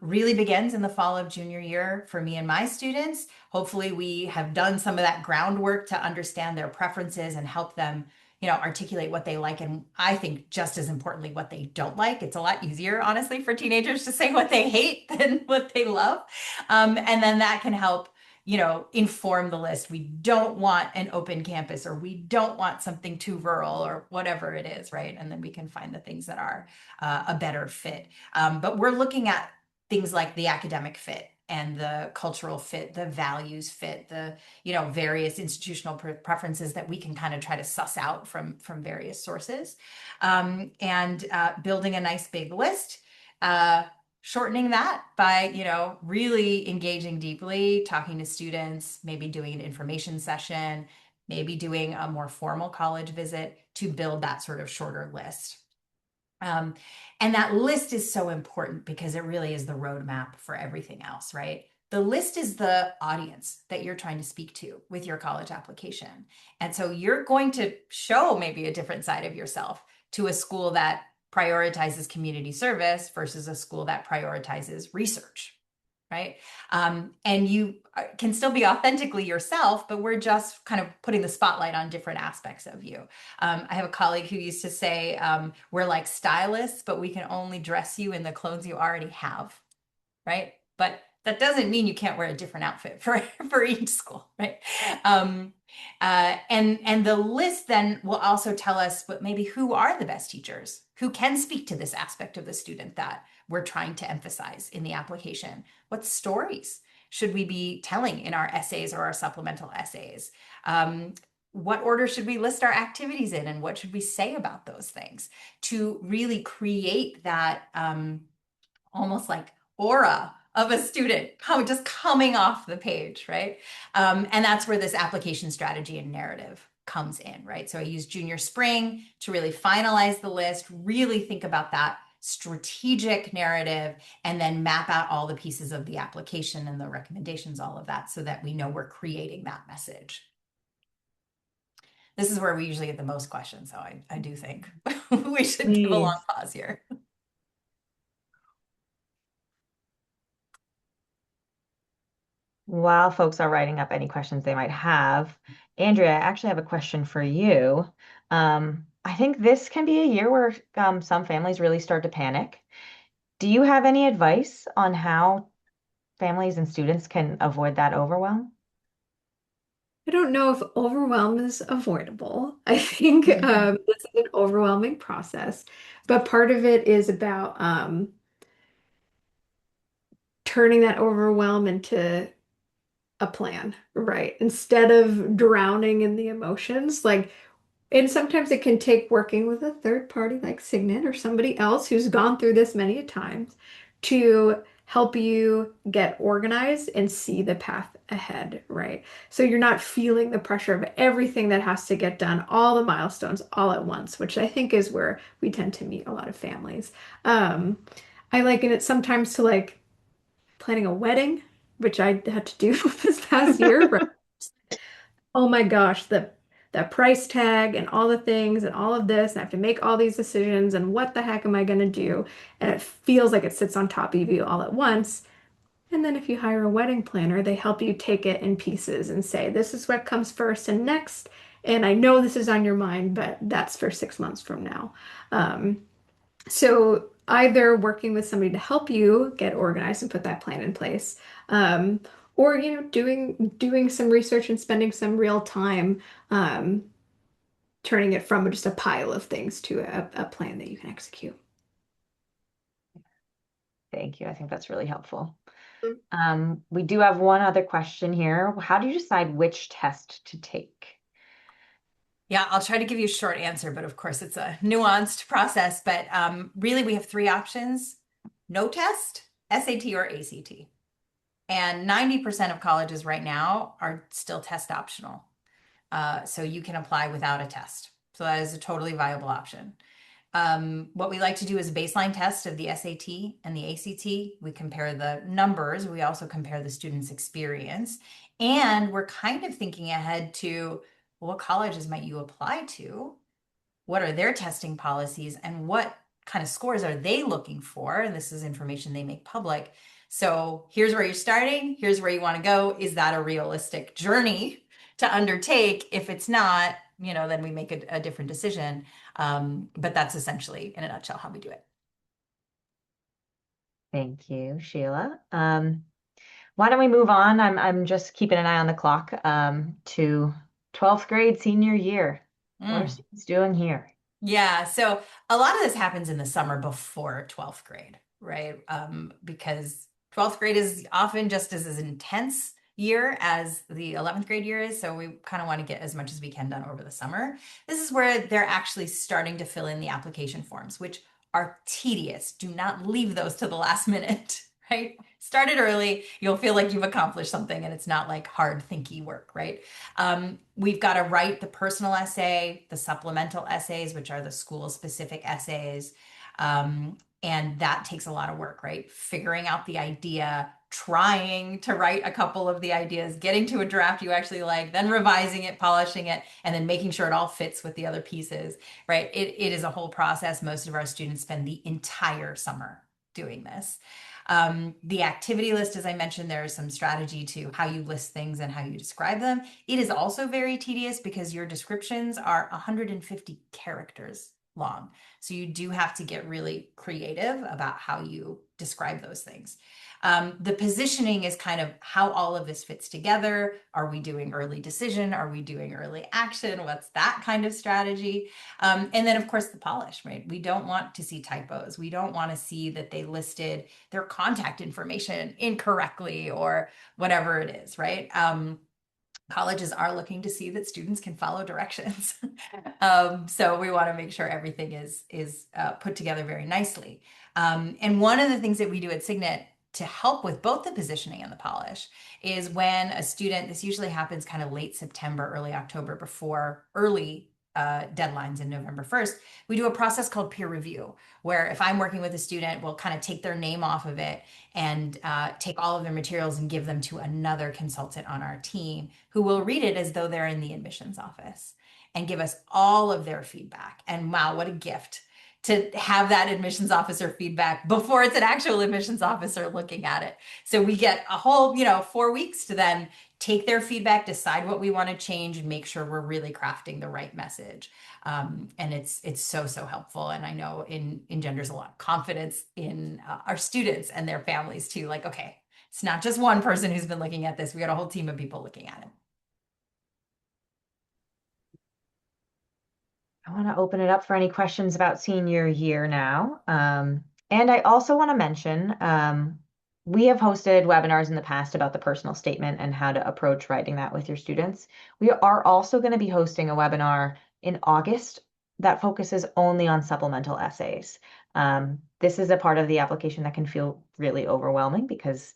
[SPEAKER 3] really begins in the fall of junior year for me and my students. Hopefully, we have done some of that groundwork to understand their preferences and help them, articulate what they like. And I think just as importantly, what they don't like. It's a lot easier, honestly, for teenagers to say what they hate than what they love. And then that can help inform the list. We don't want an open campus or we don't want something too rural or whatever it is, right? And then we can find the things that are a better fit. But we're looking at things like the academic fit and the cultural fit, the values fit, the various institutional preferences that we can kind of try to suss out from various sources, and building a nice big list. Shortening that by really engaging deeply, talking to students, maybe doing an information session, maybe doing a more formal college visit to build that sort of shorter list. um, and that list is so important because it really is the roadmap for everything else, right? The list is the audience that you're trying to speak to with your college application. And so you're going to show maybe a different side of yourself to a school that prioritizes community service versus a school that prioritizes research, right? And you can still be authentically yourself, but we're just kind of putting the spotlight on different aspects of you. I have a colleague who used to say, we're like stylists, but we can only dress you in the clothes you already have, right? But that doesn't mean you can't wear a different outfit for, for each school, right? Um, and the list then will also tell us what maybe who are the best teachers who can speak to this aspect of the student that we're trying to emphasize in the application. What stories should we be telling in our essays or our supplemental essays? What order should we list our activities in, and what should we say about those things to really create that almost like aura of a student just coming off the page, right? And that's where this application strategy and narrative comes in, right? So I use junior spring to really finalize the list, really think about that strategic narrative, and then map out all the pieces of the application and the recommendations, all of that, so that we know we're creating that message. This is where we usually get the most questions, so I do think we should give a long
[SPEAKER 1] Please.
[SPEAKER 3] pause here.
[SPEAKER 1] While folks are writing up any questions they might have, Andrea, I actually have a question for you. I think this can be a year where some families really start to panic. Do you have any advice on how families and students can avoid that overwhelm?
[SPEAKER 2] I don't know if overwhelm is avoidable. I think this is an overwhelming process, but part of it is about turning that overwhelm into a plan, right? Instead of drowning in the emotions, like, and sometimes it can take working with a third party like Signet or somebody else who's gone through this many times to help you get organized and see the path ahead, right? So you're not feeling the pressure of everything that has to get done, all the milestones all at once, which I think is where we tend to meet a lot of families. Um, I liken it sometimes to like planning a wedding, which I had to do this past year, right? Oh my gosh, the price tag and all the things and all of this, and I have to make all these decisions and what the heck am I going to do? And it feels like it sits on top of you all at once. And then if you hire a wedding planner, they help you take it in pieces and say, this is what comes first and next. And I know this is on your mind, but that's for 6 months from now. Um, so either working with somebody to help you get organized and put that plan in place, um, or doing some research and spending some real time um, turning it from just a pile of things to a plan that you can execute.
[SPEAKER 1] Thank you. I think that's really helpful. We do have one other question here. How do you decide which test to take?
[SPEAKER 3] Yeah, I'll try to give you a short answer, but of course it's a nuanced process. But really, we have three options: no test, SAT, or ACT. And 90% of colleges right now are still test optional. So you can apply without a test. So that is a totally viable option. What we like to do is a baseline test of the SAT and the ACT. We compare the numbers. We also compare the student's experience. And we're kind of thinking ahead to what colleges might you apply to? What are their testing policies? And what kind of scores are they looking for? And this is information they make public. So here's where you're starting. Here's where you want to go. Is that a realistic journey to undertake? If it's not, then we make a different decision. But that's essentially, in a nutshell, how we do it.
[SPEAKER 1] Thank you, Sheila. Why don't we move on? I'm just keeping an eye on the clock to 12th grade senior year. What are
[SPEAKER 3] Mm.
[SPEAKER 1] students doing here?
[SPEAKER 3] Yeah, so a lot of this happens in the summer before 12th grade, right? Because 12th grade is often just as intense year as the 11th grade year is. So we kind of want to get as much as we can done over the summer. This is where they're actually starting to fill in the application forms, which are tedious. Do not leave those to the last minute, right? Start it early. You'll feel like you've accomplished something and it's not like hard, thinky work, right? We've got to write the personal essay, the supplemental essays, which are the school specific essays. And that takes a lot of work, right? Figuring out the idea, trying to write a couple of the ideas, getting to a draft you actually like, then revising it, polishing it, and then making sure it all fits with the other pieces, right? It is a whole process. Most of our students spend the entire summer doing this. The activity list, as I mentioned, there is some strategy to how you list things and how you describe them. It is also very tedious because your descriptions are 150 characters long. So you do have to get really creative about how you describe those things. The positioning is kind of how all of this fits together. Are we doing early decision? Are we doing early action? What's that kind of strategy? And then, of course, the polish, right? We don't want to see typos. We don't want to see that they listed their contact information incorrectly or whatever it is, right? Colleges are looking to see that students can follow directions. So we want to make sure everything is put together very nicely. And one of the things that we do at Signet to help with both the positioning and the polish is when a student, this usually happens kind of late September, early October, before early deadlines in November 1st, we do a process called peer review, where if I'm working with a student, we'll kind of take their name off of it and take all of their materials and give them to another consultant on our team who will read it as though they're in the admissions office and give us all of their feedback. And wow, what a gift to have that admissions officer feedback before it's an actual admissions officer looking at it. So we get a whole, 4 weeks to then take their feedback, decide what we want to change, and make sure we're really crafting the right message. And it's so helpful. And I know engenders a lot of confidence in our students and their families too. Like, okay, it's not just one person who's been looking at this. We got a whole team of people looking at it.
[SPEAKER 1] I want to open it up for any questions about senior year now. And I also want to mention we have hosted webinars in the past about the personal statement and how to approach writing that with your students. We are also going to be hosting a webinar in August that focuses only on supplemental essays. This is a part of the application that can feel really overwhelming because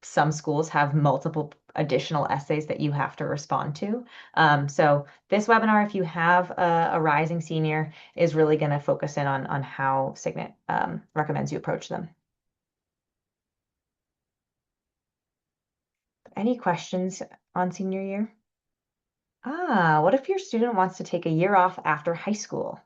[SPEAKER 1] some schools have multiple additional essays that you have to respond to. So this webinar, if you have a rising senior, is really going to focus in on how Signet recommends you approach them. Any questions on senior year? What if your student wants to take a year off after high school?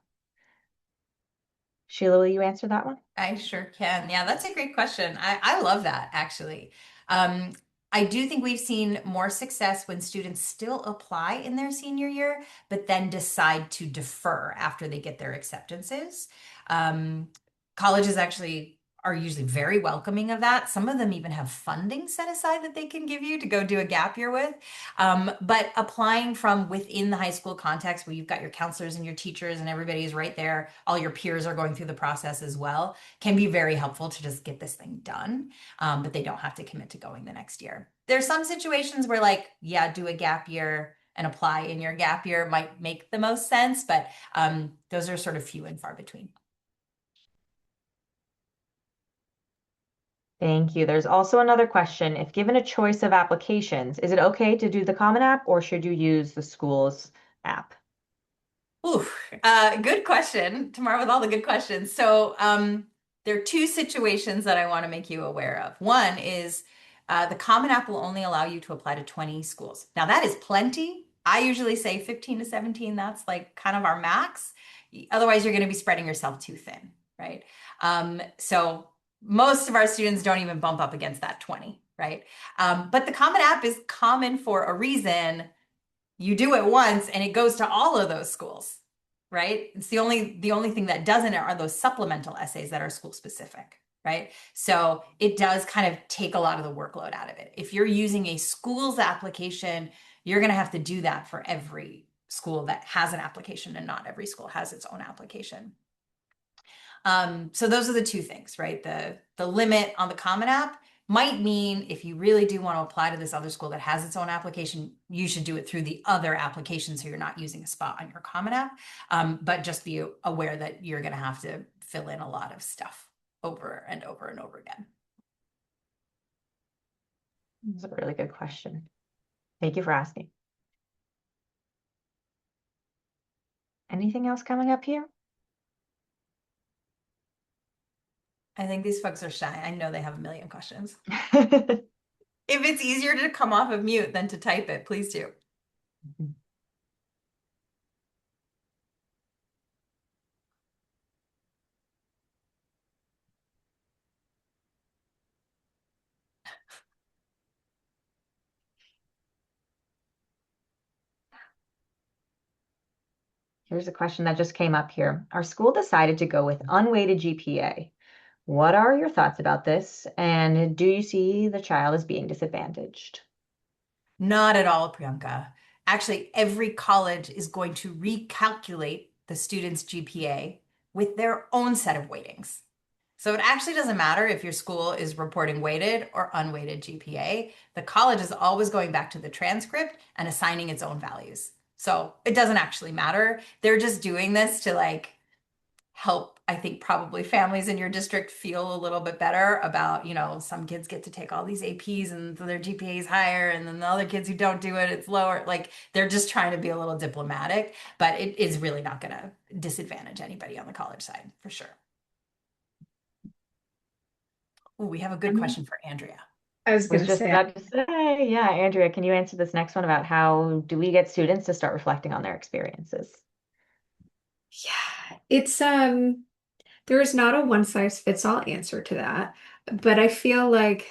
[SPEAKER 1] Sheila, will you answer that one?
[SPEAKER 3] I sure can. Yeah, that's a great question. I love that actually. Um, I do think we've seen more success when students still apply in their senior year, but then decide to defer after they get their acceptances. Um, Colleges actually are usually very welcoming of that. Some of them even have funding set aside that they can give you to go do a gap year with. But applying from within the high school context where you've got your counselors and your teachers and everybody is right there, all your peers are going through the process as well, can be very helpful to just get this thing done, but they don't have to commit to going the next year. There's some situations where, like, yeah, do a gap year and apply in your gap year might make the most sense, but those are sort of few and far between.
[SPEAKER 1] Thank you. There's also another question. If given a choice of applications, is it okay to do the Common App or should you use the school's app?
[SPEAKER 3] Ooh, good question. Tomorrow with all the good questions. So, there are two situations that I want to make you aware of. One is the Common App will only allow you to apply to 20 schools. Now, that is plenty. I usually say 15 to 17. That's like kind of our max. Otherwise, you're going to be spreading yourself too thin, right? So, most of our students don't even bump up against that 20, right? But the Common App is common for a reason. You do it once and it goes to all of those schools, right? It's the only thing that doesn't are those supplemental essays that are school specific, right? So it does kind of take a lot of the workload out of it. If you're using a school's application, you're going to have to do that for every school that has an application, and not every school has its own application. So those are the two things, right? The limit on the Common App might mean if you really do want to apply to this other school that has its own application, you should do it through the other application so you're not using a spot on your Common App. But just be aware that you're going to have to fill in a lot of stuff over and over and over again.
[SPEAKER 1] That's a really good question. Thank you for asking. Anything else coming up here?
[SPEAKER 3] I think these folks are shy. I know they have a million questions. If it's easier to come off of mute than to type it, please do.
[SPEAKER 1] Here's a question that just came up here. Our school decided to go with unweighted GPA. What are your thoughts about this? And do you see the child as being disadvantaged?
[SPEAKER 3] Not at all, Priyanka. Actually, every college is going to recalculate the student's GPA with their own set of weightings. So it actually doesn't matter if your school is reporting weighted or unweighted GPA. The college is always going back to the transcript and assigning its own values. So it doesn't actually matter. They're just doing this to, like, help, I think, probably families in your district feel a little bit better about, some kids get to take all these APs and so their GPA is higher, and then the other kids who don't do it, it's lower. Like, they're just trying to be a little diplomatic, but it is really not going to disadvantage anybody on the college side for sure. Oh, we have a good question for Andrea.
[SPEAKER 2] I was
[SPEAKER 1] Was
[SPEAKER 2] gonna
[SPEAKER 1] just
[SPEAKER 2] say,
[SPEAKER 1] about to say, yeah, Andrea, can you answer this next one about how do we get students to start reflecting on their experiences?
[SPEAKER 2] yeah, it's there is not a one size fits all answer to that, but I feel like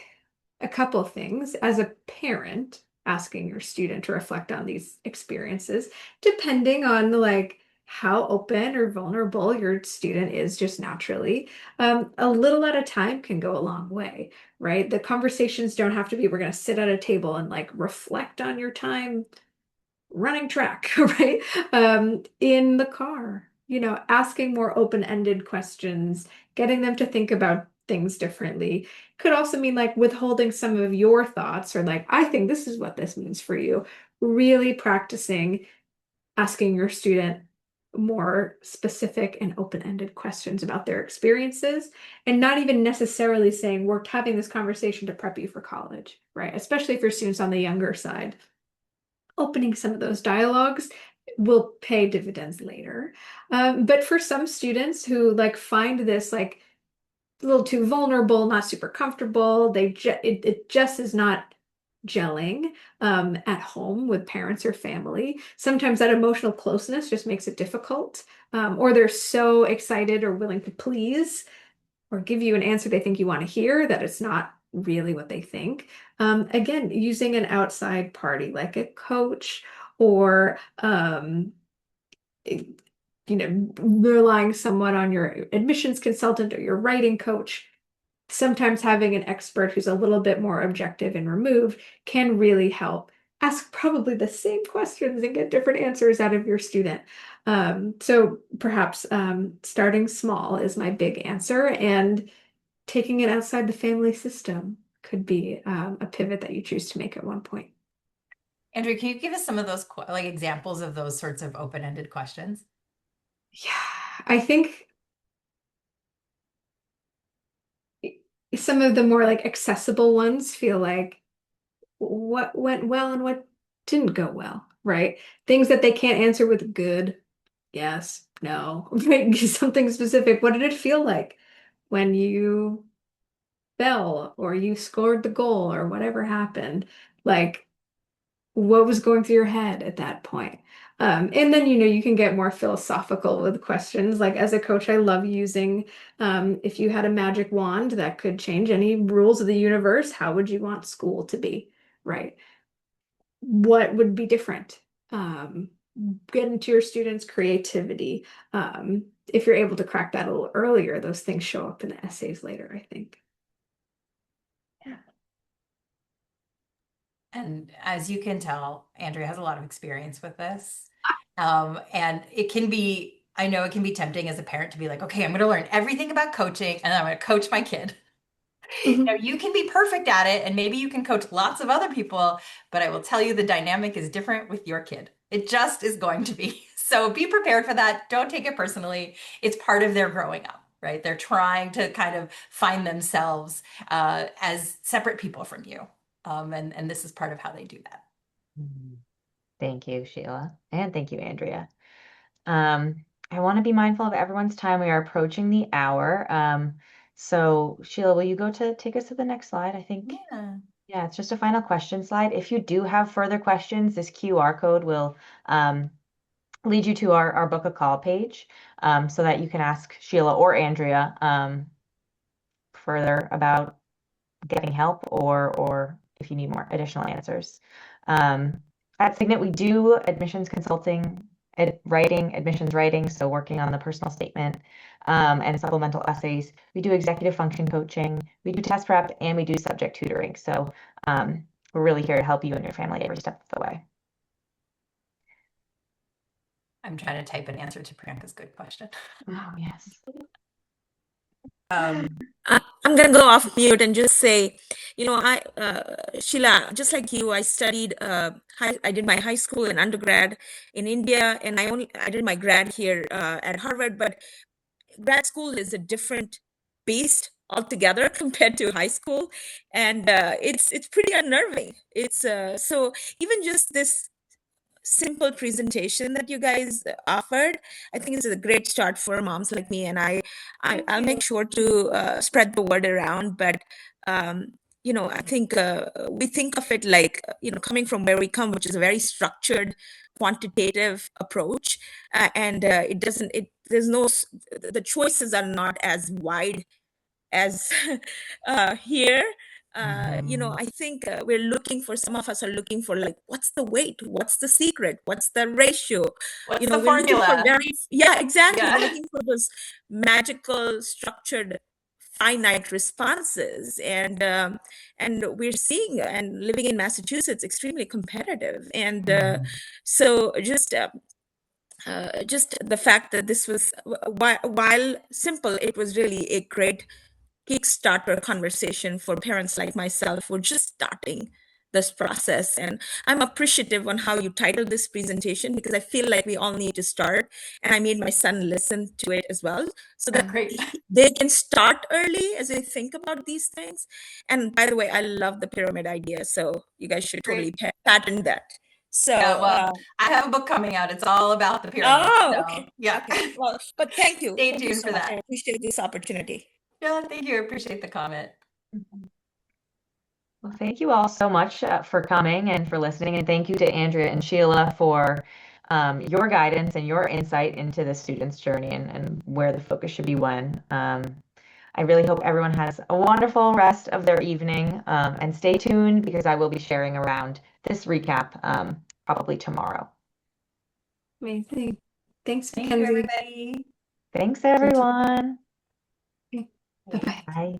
[SPEAKER 2] a couple of things as a parent asking your student to reflect on these experiences, depending on like how open or vulnerable your student is just naturally, a little at a time can go a long way, right? The conversations don't have to be, we're going to sit at a table and like reflect on your time running track, right? In the car, asking more open-ended questions, getting them to think about things differently. Could also mean like withholding some of your thoughts or like, I think this is what this means for you. Really practicing asking your student more specific and open-ended questions about their experiences and not even necessarily saying we're having this conversation to prep you for college, right? Especially if your student's on the younger side, opening some of those dialogues will pay dividends later. But for some students who like find this like a little too vulnerable, not super comfortable, it just is not gelling at home with parents or family. Sometimes that emotional closeness just makes it difficult, or they're so excited or willing to please or give you an answer they think you want to hear that it's not really what they think. Again, using an outside party like a coach or relying someone on your admissions consultant or your writing coach. Sometimes having an expert who's a little bit more objective and removed can really help ask probably the same questions and get different answers out of your student. So perhaps starting small is my big answer, and taking it outside the family system could be a pivot that you choose to make at one point.
[SPEAKER 3] Andrew, can you give us some of those like examples of those sorts of open-ended questions?
[SPEAKER 2] Yeah, I think some of the more like accessible ones feel like what went well and what didn't go well, right? Things that they can't answer with good, yes, no, like something specific. What did it feel like when you fell or you scored the goal or whatever happened? Like, what was going through your head at that point? And then, you can get more philosophical with questions. Like, as a coach, I love using, if you had a magic wand that could change any rules of the universe, how would you want school to be? Right? What would be different? Um, get into your students' creativity. If you're able to crack that a little earlier, those things show up in the essays later, I think. Yeah.
[SPEAKER 3] And as you can tell, Andrea has a lot of experience with this. And I know it can be tempting as a parent to be like, okay, I'm going to learn everything about coaching and I'm going to coach my kid. Now,
[SPEAKER 2] Mhm.
[SPEAKER 3] you can be perfect at it, and maybe you can coach lots of other people, but I will tell you the dynamic is different with your kid. It just is going to be. So be prepared for that. Don't take it personally. It's part of their growing up, right? They're trying to kind of find themselves as separate people from you. And this is part of how they do that.
[SPEAKER 1] Mhm. Thank you, Sheila. And thank you, Andrea. I want to be mindful of everyone's time. We are approaching the hour. So Sheila, will you go to take us to the next slide? I think,
[SPEAKER 3] Yeah.
[SPEAKER 1] yeah, it's just a final question slide. If you do have further questions, this QR code will lead you to our book a call page, so that you can ask Sheila or Andrea further about getting help, or if you need more additional answers. At Signet, we do admissions consulting, admissions writing, so working on the personal statement, and supplemental essays. We do executive function coaching, we do test prep, and we do subject tutoring. So we're really here to help you and your family every step of the way.
[SPEAKER 3] I'm trying to type an answer to Priyanka's good question.
[SPEAKER 1] Oh, yes.
[SPEAKER 3] Um,
[SPEAKER 4] I'm gonna go off mute and just say, Sheila, just like you, I studied, I did my high school and undergrad in India, and I did my grad here at Harvard. But grad school is a different beast altogether compared to high school, and it's pretty unnerving. It's so even just this simple presentation that you guys offered, I think it's a great start for moms like me. And
[SPEAKER 3] thank
[SPEAKER 4] I'll make
[SPEAKER 3] you.
[SPEAKER 4] sure to spread the word around. But um, I think we think of it like, coming from where we come, which is a very structured, quantitative approach, and it doesn't. It there's no the choices are not as wide as here.
[SPEAKER 1] Mhm.
[SPEAKER 4] I think we're looking for, some of us are looking for, like, what's the weight? What's the secret? What's the ratio?
[SPEAKER 3] What's the
[SPEAKER 4] We're looking for
[SPEAKER 3] formula?
[SPEAKER 4] very, yeah, exactly. We're
[SPEAKER 3] Yeah.
[SPEAKER 4] looking for those magical, structured, finite responses. And we're seeing and living in Massachusetts, extremely competitive. And
[SPEAKER 1] Mhm.
[SPEAKER 4] so just the fact that this was, while simple, it was really a great Kickstarter conversation for parents like myself who are just starting this process. And I'm appreciative on how you titled this presentation, because I feel like we all need to start. And I made my son listen to it as well, so
[SPEAKER 3] Oh,
[SPEAKER 4] that
[SPEAKER 3] great.
[SPEAKER 4] they can start early as they think about these things. And by the way, I love the pyramid idea. So you guys should totally
[SPEAKER 3] Great.
[SPEAKER 4] pattern that. So,
[SPEAKER 3] Yeah, well, I have a book coming out. It's all about the pyramid.
[SPEAKER 4] oh,
[SPEAKER 3] So,
[SPEAKER 4] okay.
[SPEAKER 3] yeah.
[SPEAKER 4] Okay. Well, but thank you.
[SPEAKER 3] Stay
[SPEAKER 4] Thank you
[SPEAKER 3] tuned
[SPEAKER 4] so
[SPEAKER 3] for
[SPEAKER 4] much. I
[SPEAKER 3] that.
[SPEAKER 4] appreciate this opportunity.
[SPEAKER 3] Yeah, thank you. I appreciate the comment.
[SPEAKER 1] Mhm. Well, thank you all so much for coming and for listening. And thank you to Andrea and Sheila for your guidance and your insight into the student's journey and where the focus should be when. I really hope everyone has a wonderful rest of their evening and stay tuned because I will be sharing around this recap probably tomorrow.
[SPEAKER 2] Amazing. Thanks,
[SPEAKER 3] Thank you,
[SPEAKER 2] Mackenzie.
[SPEAKER 3] everybody.
[SPEAKER 1] Thanks,
[SPEAKER 2] Thank you.
[SPEAKER 1] everyone.
[SPEAKER 2] Okay. Bye-bye.
[SPEAKER 1] Bye.